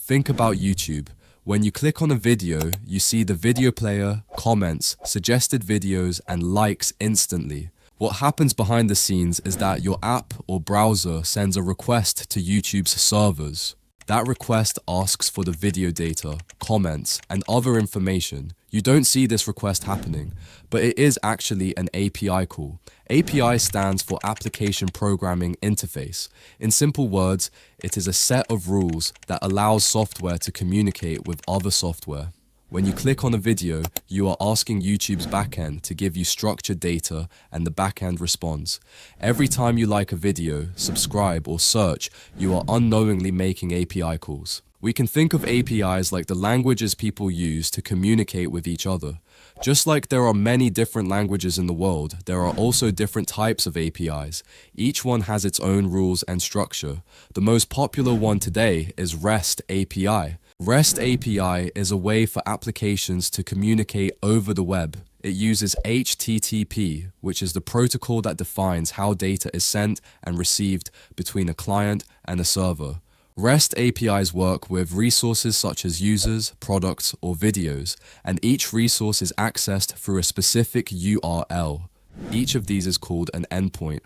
Think about YouTube. When you click on a video, you see the video player, comments, suggested videos, and likes instantly. What happens behind the scenes is that your app or browser sends a request to YouTube's servers. That request asks for the video data, comments, and other information. You don't see this request happening, but it is actually an API call. API stands for Application Programming Interface. In simple words, it is a set of rules that allows software to communicate with other software. When you click on a video, you are asking YouTube's backend to give you structured data, and the backend responds. Every time you like a video, subscribe, or search, you are unknowingly making API calls. We can think of APIs like the languages people use to communicate with each other. Just like there are many different languages in the world, there are also different types of APIs. Each one has its own rules and structure. The most popular one today is REST API. REST API is a way for applications to communicate over the web. It uses HTTP, which is the protocol that defines how data is sent and received between a client and a server. REST APIs work with resources such as users, products, or videos, and each resource is accessed through a specific URL. Each of these is called an endpoint.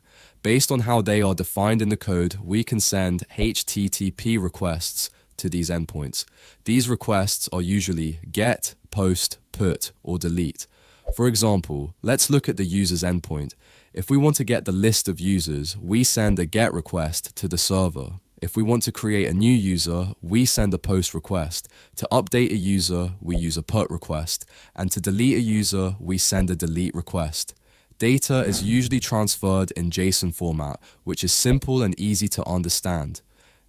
Based on how they are defined in the code, we can send HTTP requests to these endpoints. These requests are usually get, post, put, or delete. For example, let's look at the user's endpoint. If we want to get the list of users, we send a get request to the server. If we want to create a new user, we send a post request. To update a user, we use a put request. And to delete a user, we send a delete request. Data is usually transferred in JSON format, which is simple and easy to understand.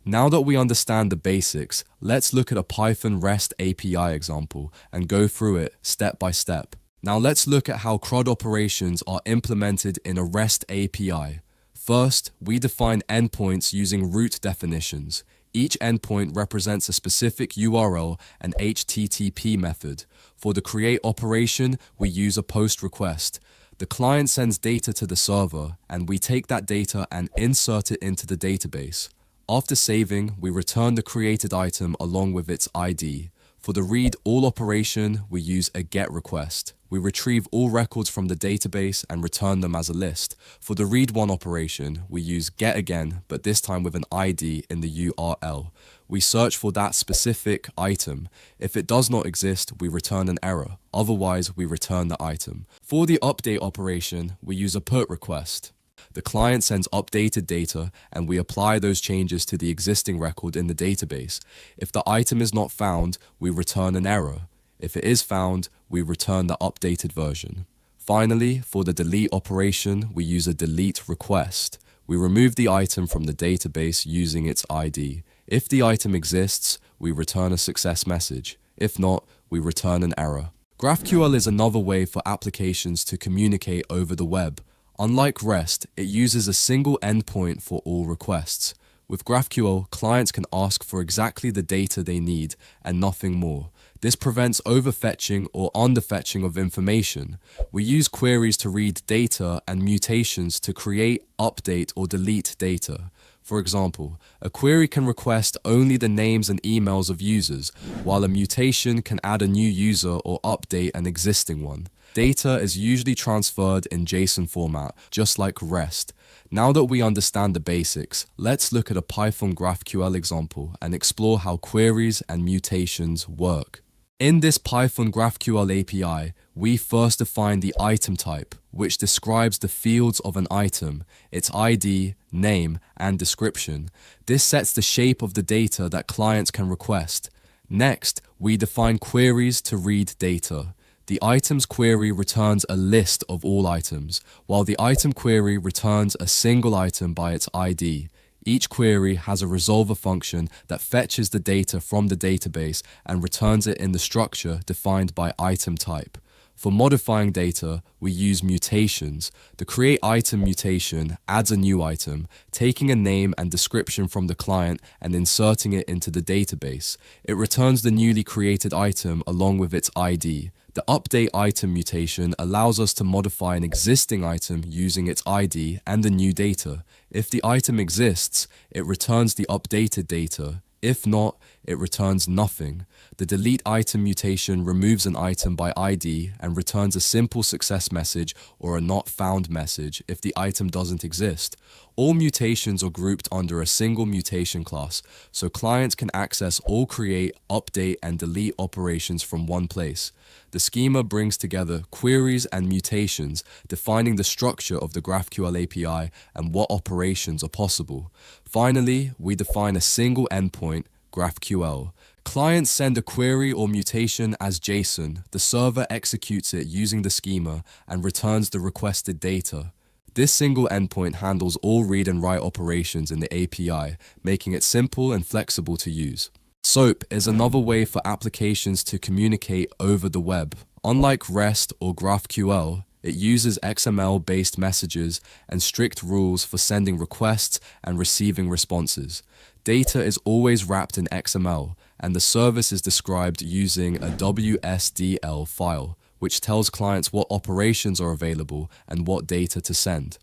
Now that we understand the basics, let's look at a Python REST API example and go through it step by step. Now let's look at how CRUD operations are implemented in a REST API. First, we define endpoints using root definitions. Each endpoint represents a specific URL and HTTP method. For the create operation, we use a post request. The client sends data to the server, and we take that data and insert it into the database. After saving, we return the created item along with its ID. For the read all operation, we use a get request. We retrieve all records from the database and return them as a list. For the read one operation, we use get again, but this time with an ID in the URL. We search for that specific item. If it does not exist, we return an error. Otherwise, we return the item. For the update operation, we use a put request. The client sends updated data, and we apply those changes to the existing record in the database. If the item is not found, we return an error. If it is found, we return the updated version. Finally, for the delete operation, we use a delete request. We remove the item from the database using its ID. If the item exists, we return a success message. If not, we return an error. GraphQL is another way for applications to communicate over the web. Unlike REST, it uses a single endpoint for all requests. With GraphQL, clients can ask for exactly the data they need and nothing more. This prevents overfetching or underfetching of information. We use queries to read data and mutations to create, update, or delete data. For example, a query can request only the names and emails of users, while a mutation can add a new user or update an existing one. Data is usually transferred in JSON format, just like REST. Now that we understand the basics, let's look at a Python GraphQL example and explore how queries and mutations work. In this Python GraphQL API, we first define the item type, which describes the fields of an item, its ID, name, and description. This sets the shape of the data that clients can request. Next, we define queries to read data. The items query returns a list of all items, while the item query returns a single item by its ID. Each query has a resolver function that fetches the data from the database and returns it in the structure defined by item type. For modifying data, we use mutations. The create item mutation adds a new item, taking a name and description from the client and inserting it into the database. It returns the newly created item along with its ID. The update item mutation allows us to modify an existing item using its ID and the new data. If the item exists, it returns the updated data. If not, it returns nothing. The delete item mutation removes an item by ID and returns a simple success message or a not found message if the item doesn't exist. All mutations are grouped under a single mutation class, so clients can access all create, update, and delete operations from one place. The schema brings together queries and mutations, defining the structure of the GraphQL API and what operations are possible. Finally, we define a single endpoint, GraphQL. Clients send a query or mutation as JSON. The server executes it using the schema and returns the requested data. This single endpoint handles all read and write operations in the API, making it simple and flexible to use. SOAP is another way for applications to communicate over the web. Unlike REST or GraphQL, it uses XML-based messages and strict rules for sending requests and receiving responses. Data is always wrapped in XML, and the service is described using a WSDL file, which tells clients what operations are available and what data to send.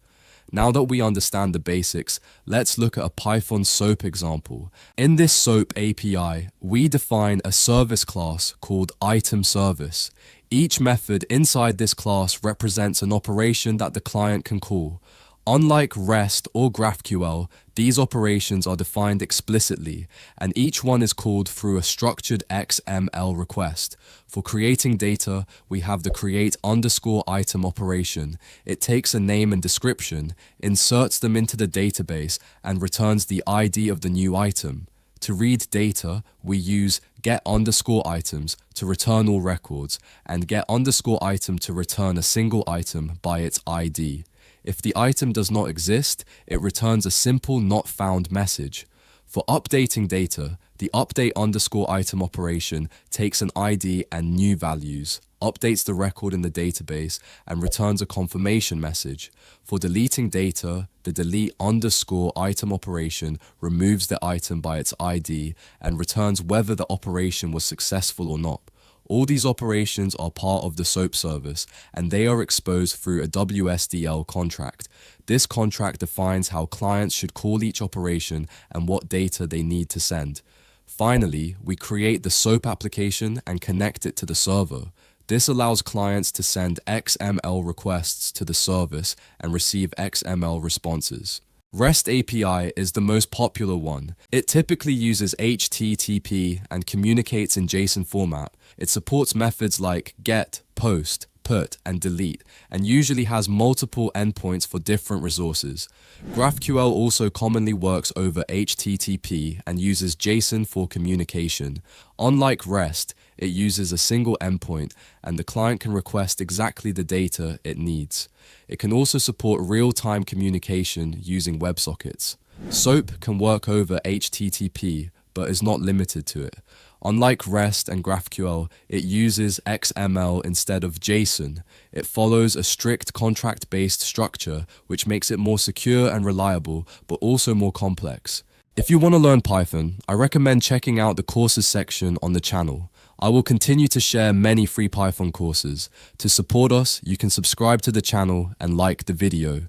Now that we understand the basics, let's look at a Python SOAP example. In this SOAP API, we define a service class called itemService. Each method inside this class represents an operation that the client can call. Unlike REST or GraphQL, these operations are defined explicitly, and each one is called through a structured XML request. For creating data, we have the create_item operation. It takes a name and description, inserts them into the database, and returns the ID of the new item. To read data, we use get_items to return all records, and get_item to return a single item by its ID. If the item does not exist, it returns a simple not found message. For updating data, the update_item operation takes an ID and new values, updates the record in the database, and returns a confirmation message. For deleting data, the delete_item operation removes the item by its ID and returns whether the operation was successful or not. All these operations are part of the SOAP service, and they are exposed through a WSDL contract. This contract defines how clients should call each operation and what data they need to send. Finally, we create the SOAP application and connect it to the server. This allows clients to send XML requests to the service and receive XML responses. REST API is the most popular one. It typically uses HTTP and communicates in JSON format. It supports methods like get, post, put, and delete, and usually has multiple endpoints for different resources. GraphQL also commonly works over HTTP and uses JSON for communication. Unlike REST, it uses a single endpoint, and the client can request exactly the data it needs. It can also support real-time communication using WebSockets. SOAP can work over HTTP, but is not limited to it. Unlike REST and GraphQL, it uses XML instead of JSON. It follows a strict contract-based structure, which makes it more secure and reliable, but also more complex. If you want to learn Python, I recommend checking out the courses section on the channel. I will continue to share many free Python courses. To support us, you can subscribe to the channel and like the video.